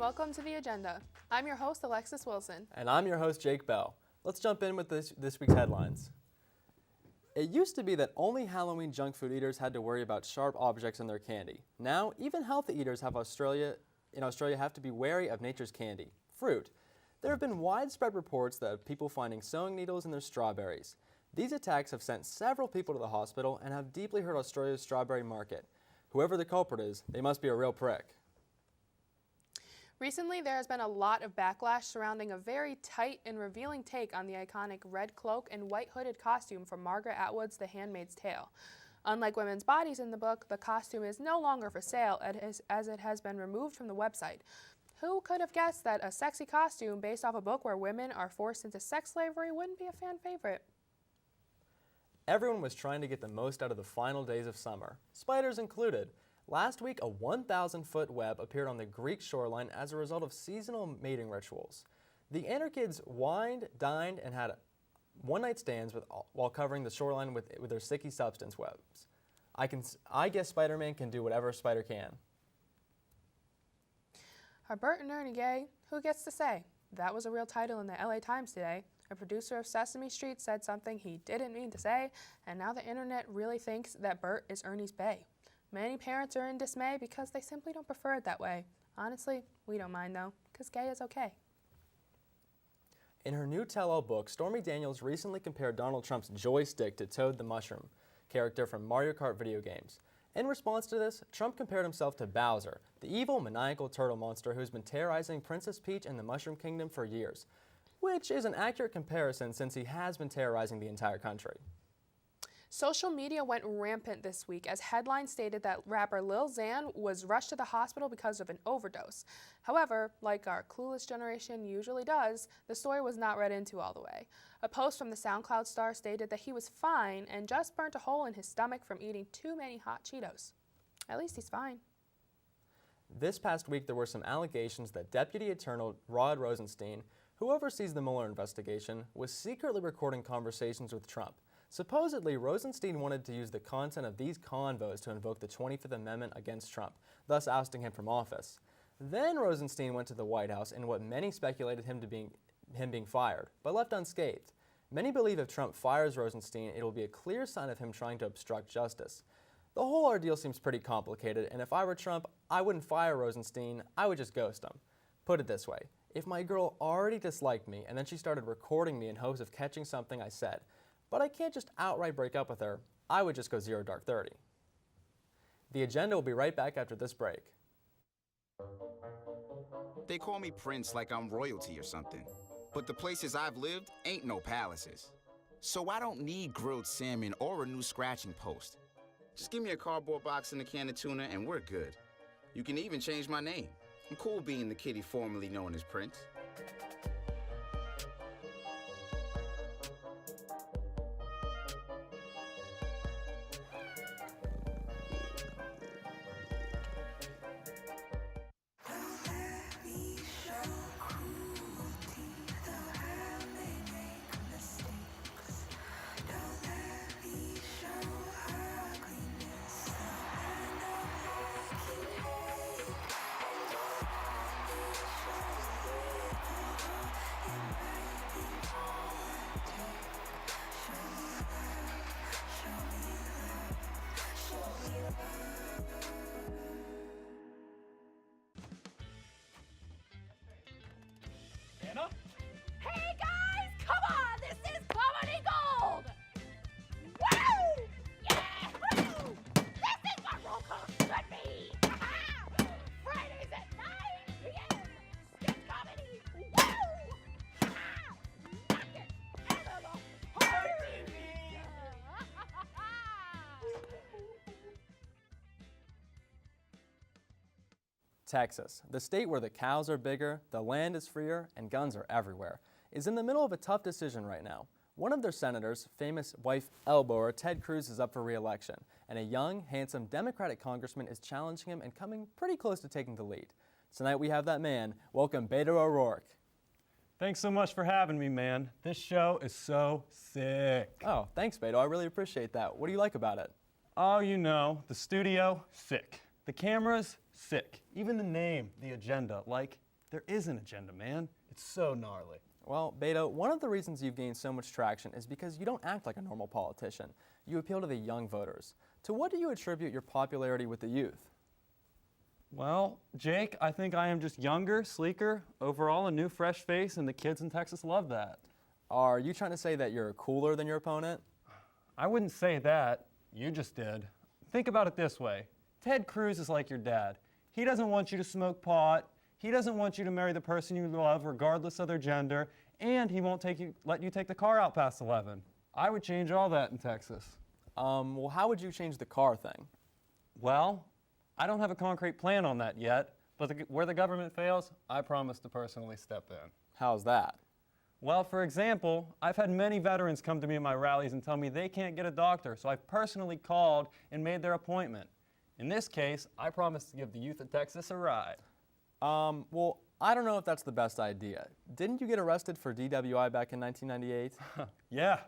welcome to The Agenda. I'm your host, Alexis Wilson. And I'm your host, Jake Bell. Let's jump in with this week's headlines. It used to be that only Halloween junk food eaters had to worry about sharp objects in their candy. Now, even healthy eaters in Australia have to be wary of nature's candy, fruit. There have been widespread reports of people finding sewing needles in their strawberries. These attacks have sent several people to the hospital and have deeply hurt Australia's strawberry market. Whoever the culprit is, they must be a real prick. Recently, there has been a lot of backlash surrounding a very tight and revealing take on the iconic red cloak and white hooded costume from Margaret Atwood's The Handmaid's Tale. Unlike women's bodies in the book, the costume is no longer for sale as it has been removed from the website. Who could have guessed that a sexy costume based off a book where women are forced into sex slavery wouldn't be a fan favorite? Everyone was trying to get the most out of the final days of summer, spiders included. Last week, a 1,000-foot web appeared on the Greek shoreline as a result of seasonal mating rituals. The Anarchids wined, dined, and had one-night stands while covering the shoreline with their sticky substance webs. I guess Spider-Man can do whatever a spider can. Are Bert and Ernie gay? Who gets to say? That was a real title in the LA Times today. A producer of Sesame Street said something he didn't mean to say, and now the internet really thinks that Bert is Ernie's bae. Many parents are in dismay because they simply don't prefer it that way. Honestly, we don't mind though, because gay is okay. In her new tell-all book, Stormy Daniels recently compared Donald Trump's joystick to Toad the Mushroom, character from Mario Kart video games. In response to this, Trump compared himself to Bowser, the evil, maniacal turtle monster who's been terrorizing Princess Peach and the Mushroom Kingdom for years, which is an accurate comparison since he has been terrorizing the entire country. Social media went rampant this week as headlines stated that rapper Lil Xan was rushed to the hospital because of an overdose. However, like our clueless generation usually does, the story was not read into all the way. A post from the SoundCloud star stated that he was fine and just burnt a hole in his stomach from eating too many hot Cheetos. At least he's fine. This past week, there were some allegations that Deputy Attorney Rod Rosenstein, who oversees the Mueller investigation, was secretly recording conversations with Trump. Supposedly, Rosenstein wanted to use the content of these convos to invoke the 25th Amendment against Trump, thus ousting him from office. Then Rosenstein went to the White House in what many speculated him being fired, but left unscathed. Many believe if Trump fires Rosenstein, it will be a clear sign of him trying to obstruct justice. The whole ordeal seems pretty complicated, and if I were Trump, I wouldn't fire Rosenstein, I would just ghost him. Put it this way, if my girl already disliked me and then she started recording me in hopes of catching something I said, but I can't just outright break up with her, I would just go zero dark 30. The Agenda will be right back after this break. They call me Prince like I'm royalty or something. But the places I've lived ain't no palaces. So I don't need grilled salmon or a new scratching post. Just give me a cardboard box and a can of tuna and we're good. You can even change my name. I'm cool being the kitty formerly known as Prince. Anna? Hey guys, come on! This is Comedy Gold! Woo! Yeah! Woo! This is what roll call should be! Fridays at 9 p.m. Sketch comedy! Woo! Knock it out of the park! Texas, the state where the cows are bigger, the land is freer, and guns are everywhere, is in the middle of a tough decision right now. One of their senators, famous wife elbower Ted Cruz, is up for re-election, and a young, handsome Democratic congressman is challenging him and coming pretty close to taking the lead. Tonight we have that man. Welcome, Beto O'Rourke. Thanks so much for having me, man. This show is so sick. Oh, thanks, Beto. I really appreciate that. What do you like about it? Oh, you know, the studio, sick. The cameras, sick. Even the name, The Agenda, like There is an agenda, man. It's so gnarly. Well, Beto, one of the reasons you've gained so much traction is because you don't act like a normal politician. You appeal to the young voters. To what do you attribute your popularity with the youth? Well, Jake, I think I am just younger, sleeker, overall a new fresh face, and the kids in Texas love that. Are you trying to say that you're cooler than your opponent? I wouldn't say that. You just did. Think about it this way. Ted Cruz is like your dad. He doesn't want you to smoke pot. He doesn't want you to marry the person you love regardless of their gender. And he won't let you take the car out past 11. I would change all that in Texas. Well, how would you change the car thing? Well, I don't have a concrete plan on that yet, but where the government fails, I promise to personally step in. How's that? Well, for example, I've had many veterans come to me at my rallies and tell me they can't get a doctor, so I've personally called and made their appointment. In this case, I promise to give the youth of Texas a ride. Well, I don't know if that's the best idea. Didn't you get arrested for DWI back in 1998? Yeah,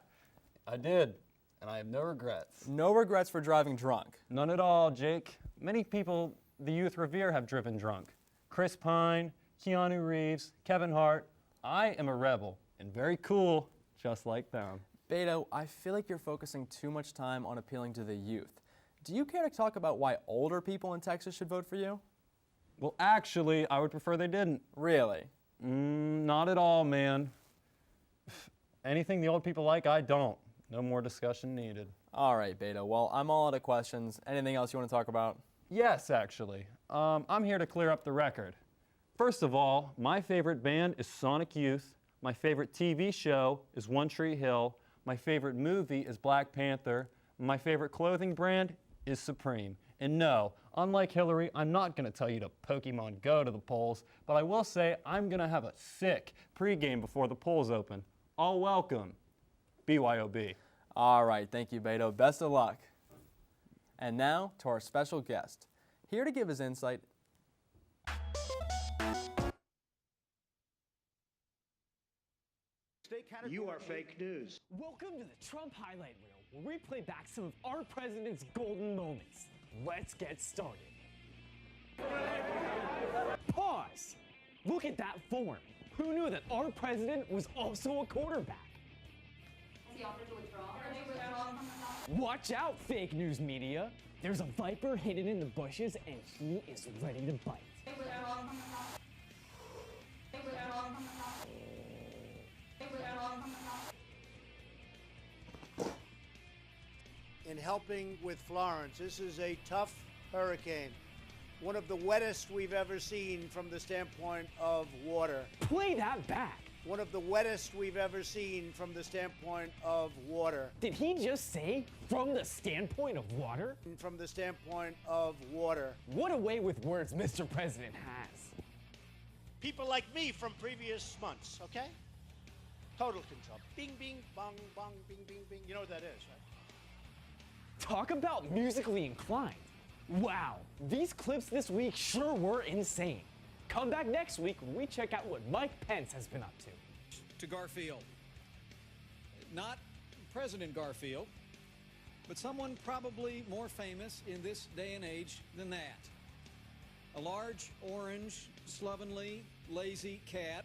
I did, and I have no regrets. No regrets for driving drunk. None at all, Jake. Many people the youth revere have driven drunk. Chris Pine, Keanu Reeves, Kevin Hart. I am a rebel and very cool, just like them. Beto, I feel like you're focusing too much time on appealing to the youth. Do you care to talk about why older people in Texas should vote for you? Well, actually, I would prefer they didn't. Really? Not at all, man. Anything the old people like, I don't. No more discussion needed. All right, Beto. Well, I'm all out of questions. Anything else you want to talk about? Yes, actually. I'm here to clear up the record. First of all, my favorite band is Sonic Youth. My favorite TV show is One Tree Hill. My favorite movie is Black Panther. My favorite clothing brand is Supreme. And no, unlike Hillary, I'm not going to tell you to Pokemon Go to the polls, but I will say I'm going to have a sick pregame before the polls open. All welcome. BYOB. All right, thank you, Beto. Best of luck. And now to our special guest, here to give his insight. You are fake news. Welcome to the Trump Highlight Reel, where we play back some of our president's golden moments. Let's get started. Pause! Look at that form. Who knew that our president was also a quarterback? Has he offered to withdraw? Watch out, fake news media. There's a viper hidden in the bushes, and he is ready to bite. In helping with Florence, this is a tough hurricane. One of the wettest we've ever seen from the standpoint of water. Play that back. One of the wettest we've ever seen from the standpoint of water. Did he just say, from the standpoint of water? From the standpoint of water. What a way with words Mr. President has. People like me from previous months, okay? Total control. Bing, bing, bong, bong, bing, bing, bing. You know what that is, right? Talk about musically inclined. Wow, these clips this week sure were insane. Come back next week when we check out what Mike Pence has been up to. To Garfield. Not President Garfield, but someone probably more famous in this day and age than that. A large, orange, slovenly, lazy cat.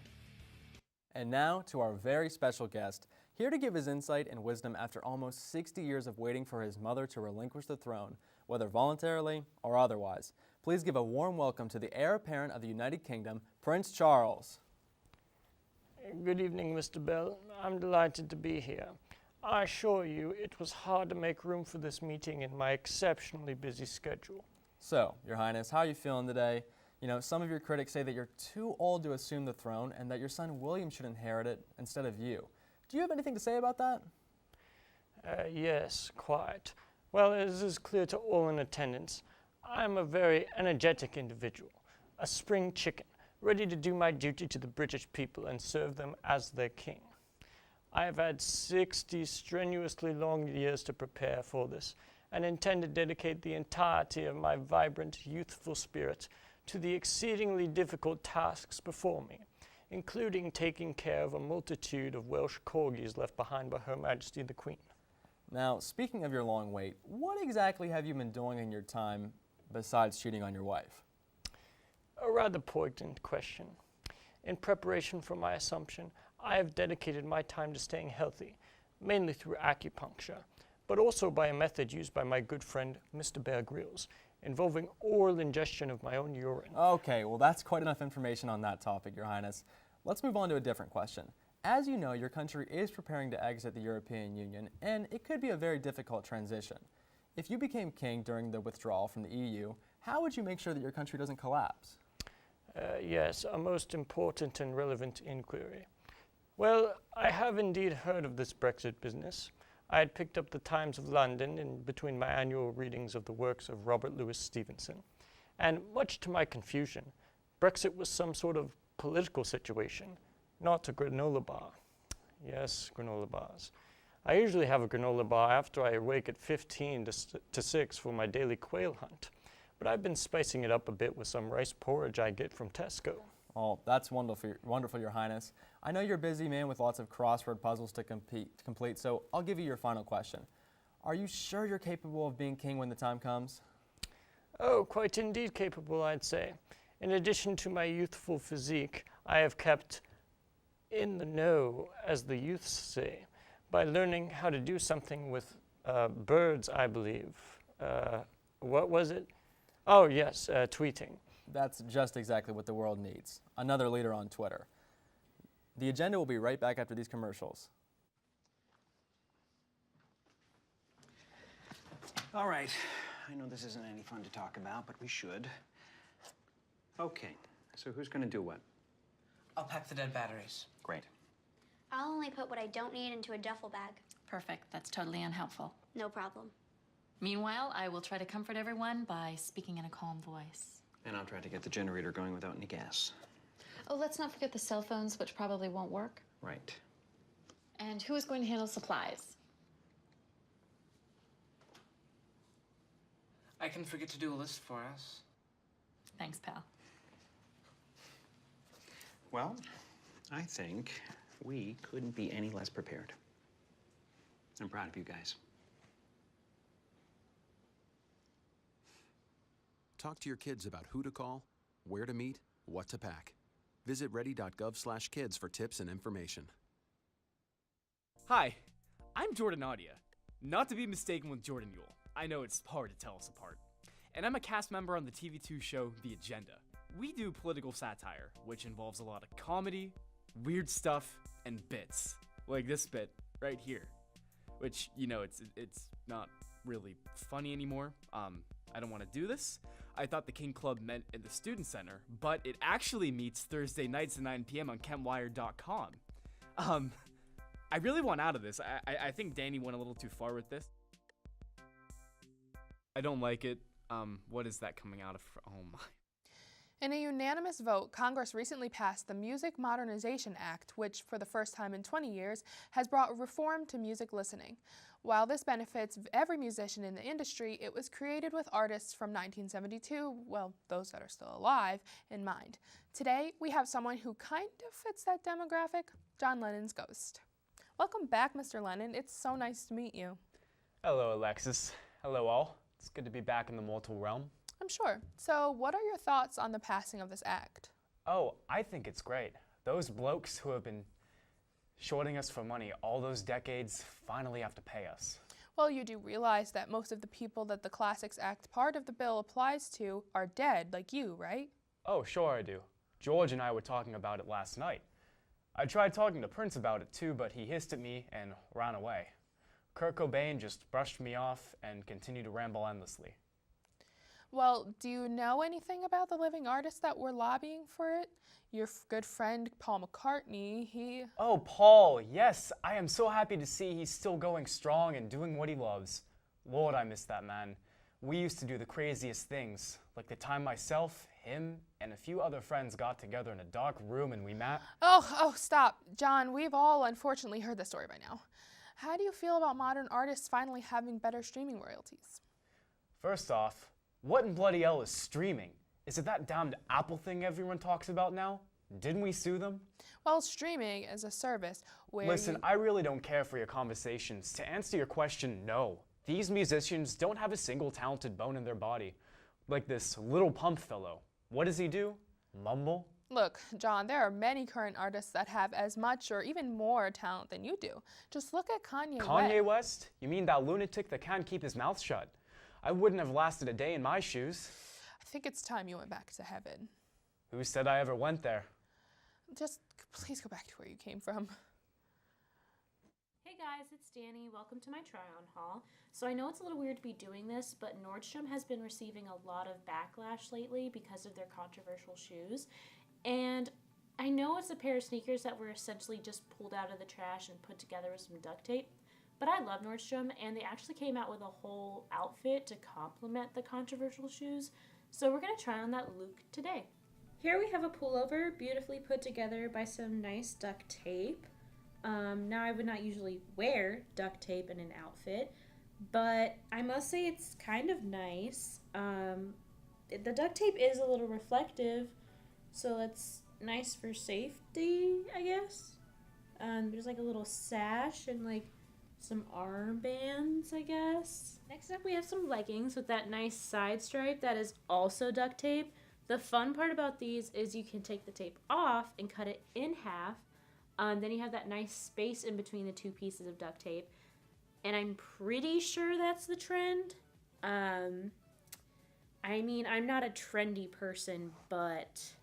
And now to our very special guest, here to give his insight and wisdom after almost 60 years of waiting for his mother to relinquish the throne, whether voluntarily or otherwise. Please give a warm welcome to the heir apparent of the United Kingdom, Prince Charles. Good evening, Mr. Bell. I'm delighted to be here. I assure you it was hard to make room for this meeting in my exceptionally busy schedule. So, Your Highness, how are you feeling today? You know, some of your critics say that you're too old to assume the throne and that your son William should inherit it instead of you. Do you have anything to say about that? Yes, quite. Well, as is clear to all in attendance, I'm a very energetic individual, a spring chicken, ready to do my duty to the British people and serve them as their king. I have had 60 strenuously long years to prepare for this and intend to dedicate the entirety of my vibrant, youthful spirit to the exceedingly difficult tasks before me, including taking care of a multitude of Welsh corgis left behind by Her Majesty the Queen. Now, speaking of your long wait, what exactly have you been doing in your time besides cheating on your wife? A rather poignant question. In preparation for my assumption, I have dedicated my time to staying healthy, mainly through acupuncture, but also by a method used by my good friend, Mr. Bear Grylls, involving oral ingestion of my own urine. Okay, well that's quite enough information on that topic, Your Highness. Let's move on to a different question. As you know, your country is preparing to exit the European Union, and it could be a very difficult transition. If you became king during the withdrawal from the EU, how would you make sure that your country doesn't collapse? Yes, a most important and relevant inquiry. Well, I have indeed heard of this Brexit business. I had picked up the Times of London in between my annual readings of the works of Robert Louis Stevenson. And much to my confusion, Brexit was some sort of political situation, not a granola bar. Yes, granola bars. I usually have a granola bar after I awake at 15 to 6 for my daily quail hunt, but I've been spicing it up a bit with some rice porridge I get from Tesco. Oh, that's wonderful, Your Highness. I know you're a busy man with lots of crossword puzzles to complete, so I'll give you your final question. Are you sure you're capable of being king when the time comes? Oh, quite indeed capable, I'd say. In addition to my youthful physique, I have kept in the know, as the youths say, by learning how to do something with birds, I believe. What was it? Oh, yes, tweeting. That's just exactly what the world needs. Another leader on Twitter. The agenda will be right back after these commercials. All right. I know this isn't any fun to talk about, but we should. Okay, so who's going to do what? I'll pack the dead batteries. Great. I'll only put what I don't need into a duffel bag. Perfect. That's totally unhelpful. No problem. Meanwhile, I will try to comfort everyone by speaking in a calm voice. And I'll try to get the generator going without any gas. Oh, let's not forget the cell phones, which probably won't work. Right. And who is going to handle supplies? I can forget to do a list for us. Thanks, pal. Well, I think we couldn't be any less prepared. I'm proud of you guys. Talk to your kids about who to call, where to meet, what to pack. Visit ready.gov/kids for tips and information. Hi, I'm Jordan Audia, not to be mistaken with Jordan Yule. I know it's hard to tell us apart. And I'm a cast member on the TV2 show The Agenda. We do political satire, which involves a lot of comedy, weird stuff, and bits. Like this bit right here, which, you know, it's not really funny anymore. I don't want to do this. I thought the King Club meant in the Student Center, but it actually meets Thursday nights at 9 p.m. on KentWire.com. I really want out of this. I think Danny went a little too far with this. I don't like it. What is that coming out of? Oh my. In a unanimous vote, Congress recently passed the Music Modernization Act, which, for the first time in 20 years, has brought reform to music listening. While this benefits every musician in the industry, it was created with artists from 1972, well, those that are still alive, in mind. Today, we have someone who kind of fits that demographic, John Lennon's ghost. Welcome back, Mr. Lennon. It's so nice to meet you. Hello, Alexis. Hello, all. It's good to be back in the mortal realm. I'm sure. So, what are your thoughts on the passing of this act? Oh, I think it's great. Those blokes who have been shorting us for money all those decades finally have to pay us. Well, you do realize that most of the people that the Classics Act part of the bill applies to are dead, like you, right? Oh, sure I do. George and I were talking about it last night. I tried talking to Prince about it too, but he hissed at me and ran away. Kurt Cobain just brushed me off and continued to ramble endlessly. Well, do you know anything about the living artists that were lobbying for it? Your good friend, Paul McCartney, he... Oh, Paul, yes. I am so happy to see he's still going strong and doing what he loves. Lord, I miss that man. We used to do the craziest things, like the time myself, him, and a few other friends got together in a dark room and we met... Oh, stop. John, we've all unfortunately heard the story by now. How do you feel about modern artists finally having better streaming royalties? First off, what in bloody hell is streaming? Is it that damned Apple thing everyone talks about now? Didn't we sue them? Well, streaming is a service where Listen, I really don't care for your conversations. To answer your question, no. These musicians don't have a single talented bone in their body. Like this Little Pump fellow. What does he do? Mumble? Look, John, there are many current artists that have as much or even more talent than you do. Just look at Kanye West. Kanye West? You mean that lunatic that can't keep his mouth shut? I wouldn't have lasted a day in my shoes. I think it's time you went back to heaven. Who said I ever went there? Just please go back to where you came from. Hey guys, it's Danny. Welcome to my try-on haul. So I know it's a little weird to be doing this, but Nordstrom has been receiving a lot of backlash lately because of their controversial shoes. And I know it's a pair of sneakers that were essentially just pulled out of the trash and put together with some duct tape. But I love Nordstrom, and they actually came out with a whole outfit to complement the controversial shoes. So we're going to try on that look today. Here we have a pullover beautifully put together by some nice duct tape. Now I would not usually wear duct tape in an outfit, but I must say it's kind of nice. The duct tape is a little reflective, so it's nice for safety, I guess. There's like a little sash and like some armbands, I guess. Next up we have some leggings with that nice side stripe that is also duct tape. The fun part about these is you can take the tape off and cut it in half. Then you have that nice space in between the two pieces of duct tape. And I'm pretty sure that's the trend. I mean, I'm not a trendy person, but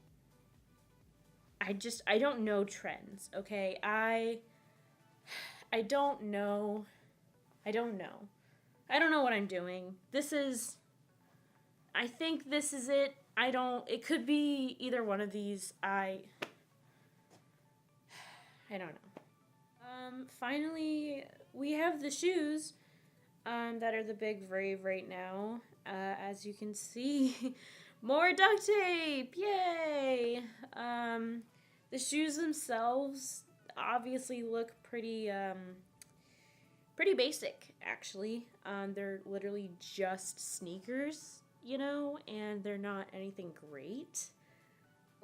I don't know trends, okay? I don't know. I don't know what I'm doing. I think this is it. It could be either one of these. I don't know. Finally, we have the shoes that are the big rave right now. As you can see, more duct tape! Yay! The shoes themselves obviously look pretty basic, actually. They're literally just sneakers, you know, and they're not anything great.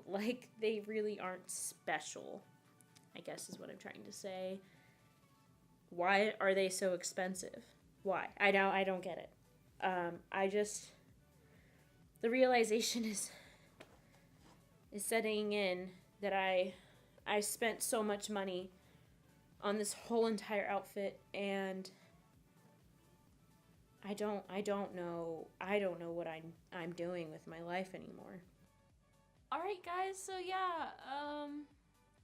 Like, they really aren't special, I guess is what I'm trying to say. Why are they so expensive? Why? I don't get it. The realization is setting in that I spent so much money on this whole entire outfit, and I don't know what I'm doing with my life anymore. All right, guys. So yeah,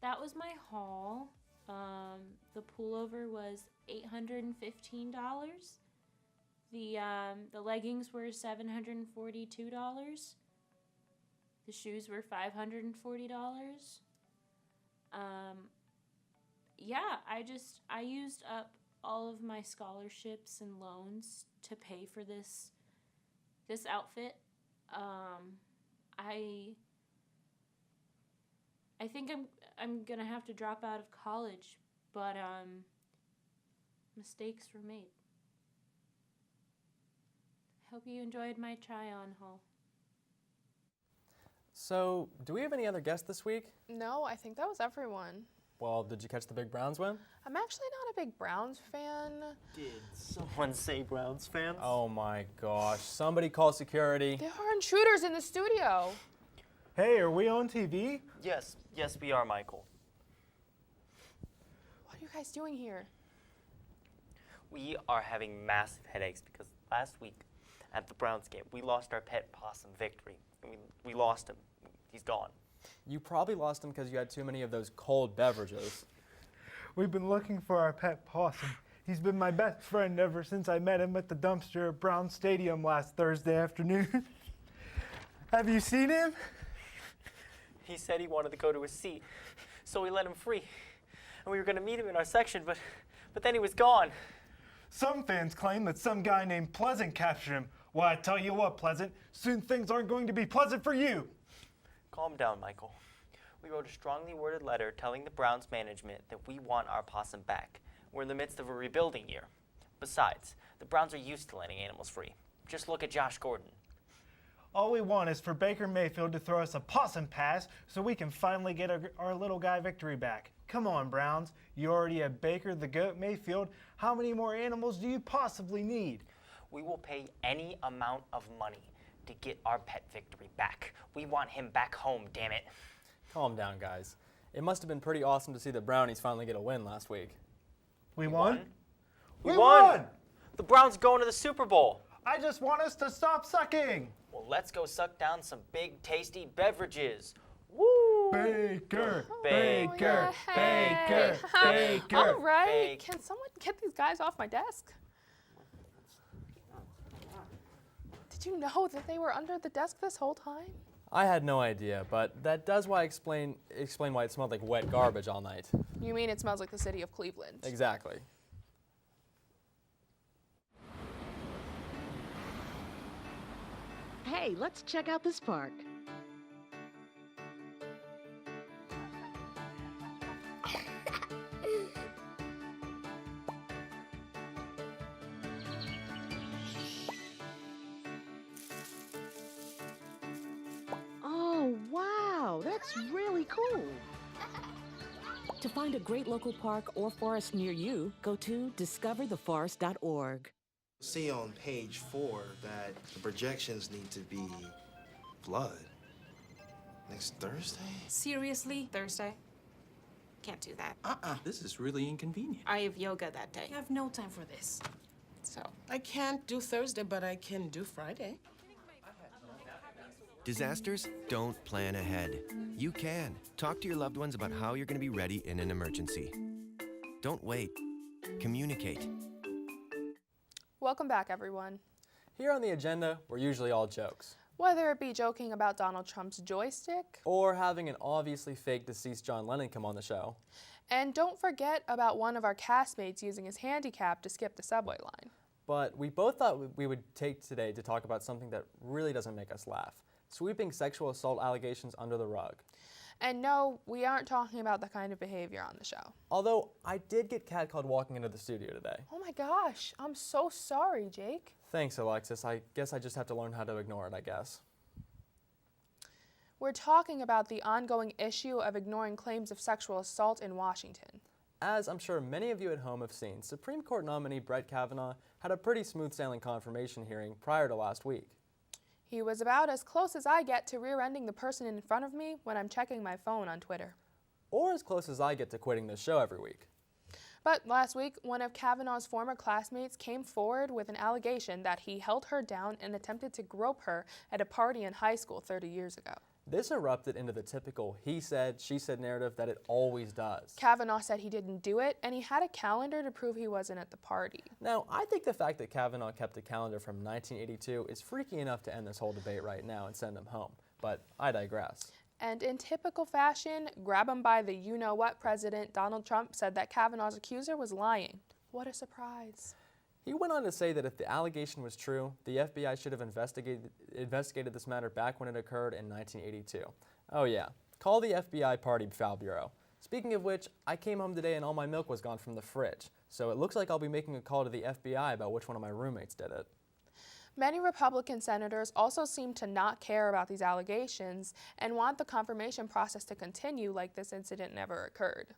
that was my haul. The pullover was $815. The leggings were $742. The shoes were $540. Yeah, I used up all of my scholarships and loans to pay for this outfit. I think I'm gonna have to drop out of college, but mistakes were made. Hope you enjoyed my try-on haul. So, do we have any other guests this week? No, I think that was everyone. Well, did you catch the big Browns win? I'm actually not a big Browns fan. Did someone say Browns fans? Oh my gosh, somebody call security. There are intruders in the studio. Hey, are we on TV? Yes, we are, Michael. What are you guys doing here? We are having massive headaches because last week at the Browns game, we lost our pet possum, Victory. We lost him. He's gone. You probably lost him because you had too many of those cold beverages. We've been looking for our pet possum. He's been my best friend ever since I met him at the dumpster at Brown Stadium last Thursday afternoon. Have you seen him? He said he wanted to go to his seat, so we let him free. And we were going to meet him in our section, but then he was gone. Some fans claim that some guy named Pleasant captured him. Well, I tell you what, Pleasant, soon things aren't going to be pleasant for you. Calm down, Michael. We wrote a strongly worded letter telling the Browns management that we want our possum back. We're in the midst of a rebuilding year. Besides, the Browns are used to letting animals free. Just look at Josh Gordon. All we want is for Baker Mayfield to throw us a possum pass so we can finally get our little guy Victory back. Come on, Browns. You already have Baker, the Goat, Mayfield. How many more animals do you possibly need? We will pay any amount of money to get our pet Victory back. We want him back home, damn it. Calm down, guys. It must have been pretty awesome to see the Brownies finally get a win last week. We won? We won! The Browns going to the Super Bowl. I just want us to stop sucking. Well, let's go suck down some big, tasty beverages. Woo! Baker, Baker, Baker, Baker. All right, Bake. can someone get these guys off my desk? Did you know that they were under the desk this whole time? I had no idea, but that does explain why it smelled like wet garbage all night. You mean it smells like the city of Cleveland? Exactly. Hey, let's check out this park. Oh, wow, that's really cool. To find a great local park or forest near you, go to discovertheforest.org. See on page 4 that the projections need to be blood. Next Thursday? Seriously? Thursday? Can't do that. This is really inconvenient. I have yoga that day. I have no time for this. So, I can't do Thursday, but I can do Friday. Disasters don't plan ahead. You can. Talk to your loved ones about how you're going to be ready in an emergency. Don't wait. Communicate. Welcome back, everyone. Here on the agenda, we're usually all jokes. Whether it be joking about Donald Trump's joystick, or having an obviously fake deceased John Lennon come on the show. And don't forget about one of our castmates using his handicap to skip the subway line. But we both thought we would take today to talk about something that really doesn't make us laugh. Sweeping sexual assault allegations under the rug. And no, we aren't talking about the kind of behavior on the show. Although, I did get catcalled walking into the studio today. Oh my gosh, I'm so sorry, Jake. Thanks, Alexis. I guess I just have to learn how to ignore it, I guess. We're talking about the ongoing issue of ignoring claims of sexual assault in Washington. As I'm sure many of you at home have seen, Supreme Court nominee Brett Kavanaugh had a pretty smooth sailing confirmation hearing prior to last week. He was about as close as I get to rear-ending the person in front of me when I'm checking my phone on Twitter. Or as close as I get to quitting this show every week. But last week, one of Kavanaugh's former classmates came forward with an allegation that he held her down and attempted to grope her at a party in high school 30 years ago. This erupted into the typical he said, she said narrative that it always does. Kavanaugh said he didn't do it, and he had a calendar to prove he wasn't at the party. Now, I think the fact that Kavanaugh kept a calendar from 1982 is freaky enough to end this whole debate right now and send him home. But I digress. And in typical fashion, grab him by the you-know-what president, Donald Trump said that Kavanaugh's accuser was lying. What a surprise. He went on to say that if the allegation was true, the FBI should have investigated this matter back when it occurred in 1982. Oh yeah, call the FBI Party Foul Bureau. Speaking of which, I came home today and all my milk was gone from the fridge, so it looks like I'll be making a call to the FBI about which one of my roommates did it. Many Republican senators also seem to not care about these allegations and want the confirmation process to continue like this incident never occurred.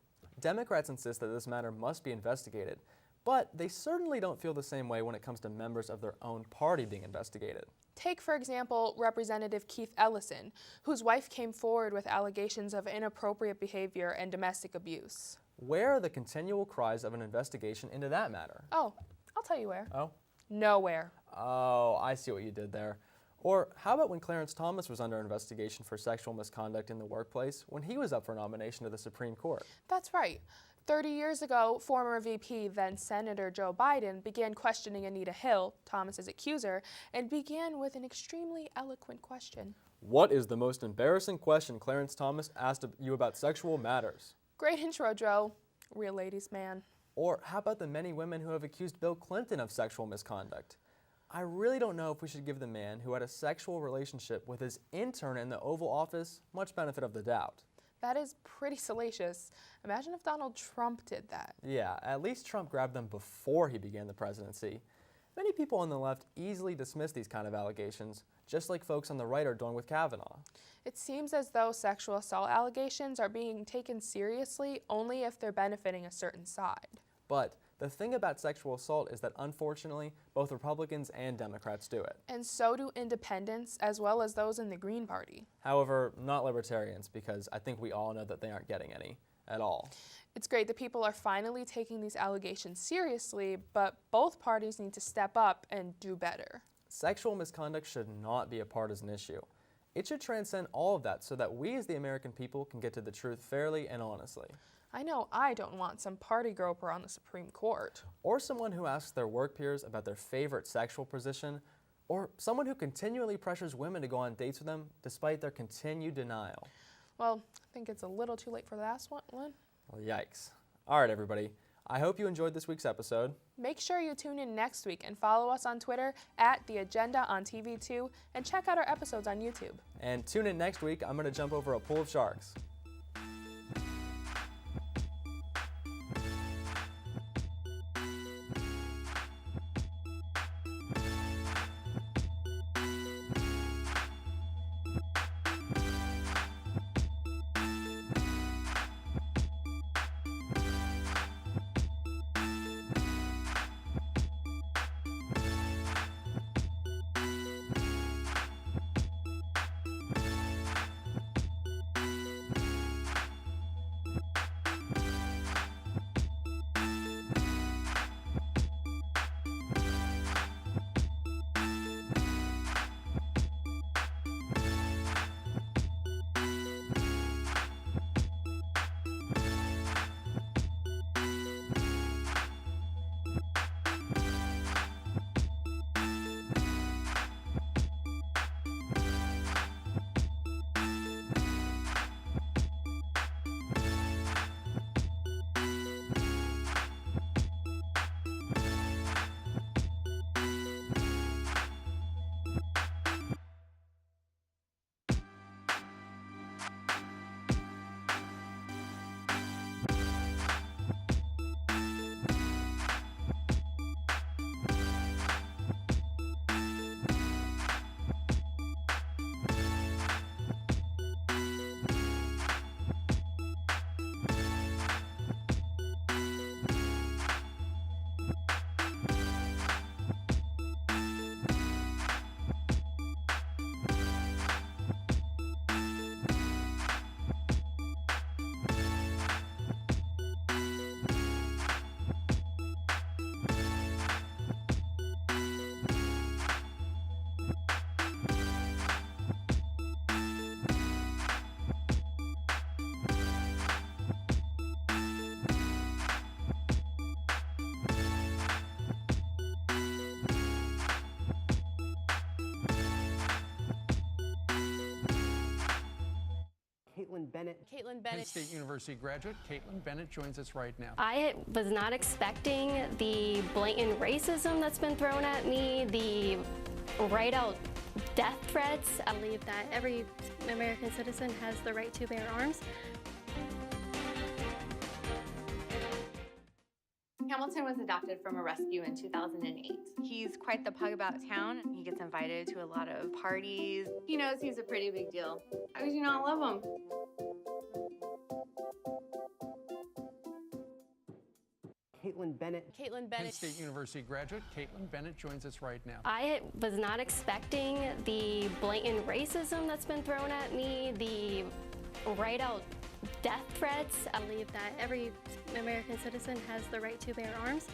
Democrats insist that this matter must be investigated, but they certainly don't feel the same way when it comes to members of their own party being investigated. Take, for example, Representative Keith Ellison, whose wife came forward with allegations of inappropriate behavior and domestic abuse. Where are the continual cries of an investigation into that matter? Oh, I'll tell you where. Oh? Nowhere. Oh, I see what you did there. Or how about when Clarence Thomas was under investigation for sexual misconduct in the workplace when he was up for nomination to the Supreme Court? That's right. 30 years ago, former VP, then Senator Joe Biden, began questioning Anita Hill, Thomas's accuser, and began with an extremely eloquent question. What is the most embarrassing question Clarence Thomas asked you about sexual matters? Great intro, Joe. Real ladies' man. Or how about the many women who have accused Bill Clinton of sexual misconduct? I really don't know if we should give the man who had a sexual relationship with his intern in the Oval Office much benefit of the doubt. That is pretty salacious. Imagine if Donald Trump did that. Yeah, at least Trump grabbed them before he began the presidency. Many people on the left easily dismiss these kind of allegations, just like folks on the right are doing with Kavanaugh. It seems as though sexual assault allegations are being taken seriously only if they're benefiting a certain side. But The thing about sexual assault is that unfortunately, both Republicans and Democrats do it. And so do independents, as well as those in the Green Party. However, not libertarians, because I think we all know that they aren't getting any at all. It's great that people are finally taking these allegations seriously, but both parties need to step up and do better. Sexual misconduct should not be a partisan issue. It should transcend all of that so that we as the American people can get to the truth fairly and honestly. I know I don't want some party groper on the Supreme Court. Or someone who asks their work peers about their favorite sexual position, or someone who continually pressures women to go on dates with them despite their continued denial. Well, I think it's a little too late for the last one. Well, yikes. All right, everybody. I hope you enjoyed this week's episode. Make sure you tune in next week and follow us on Twitter @TheAgenda on TV2 and check out our episodes on YouTube. And tune in next week. I'm going to jump over a pool of sharks. Caitlin Bennett. Penn State University graduate Caitlin Bennett joins us right now. I was not expecting the blatant racism that's been thrown at me, the right out death threats. I believe that every American citizen has the right to bear arms. Hamilton was adopted from a rescue in 2008. He's quite the pug about town. He gets invited to a lot of parties. He knows he's a pretty big deal. How could you not love him? Caitlin Bennett. Penn State University graduate Caitlin Bennett joins us right now. I was not expecting the blatant racism that's been thrown at me, the right out death threats. I believe that every American citizen has the right to bear arms.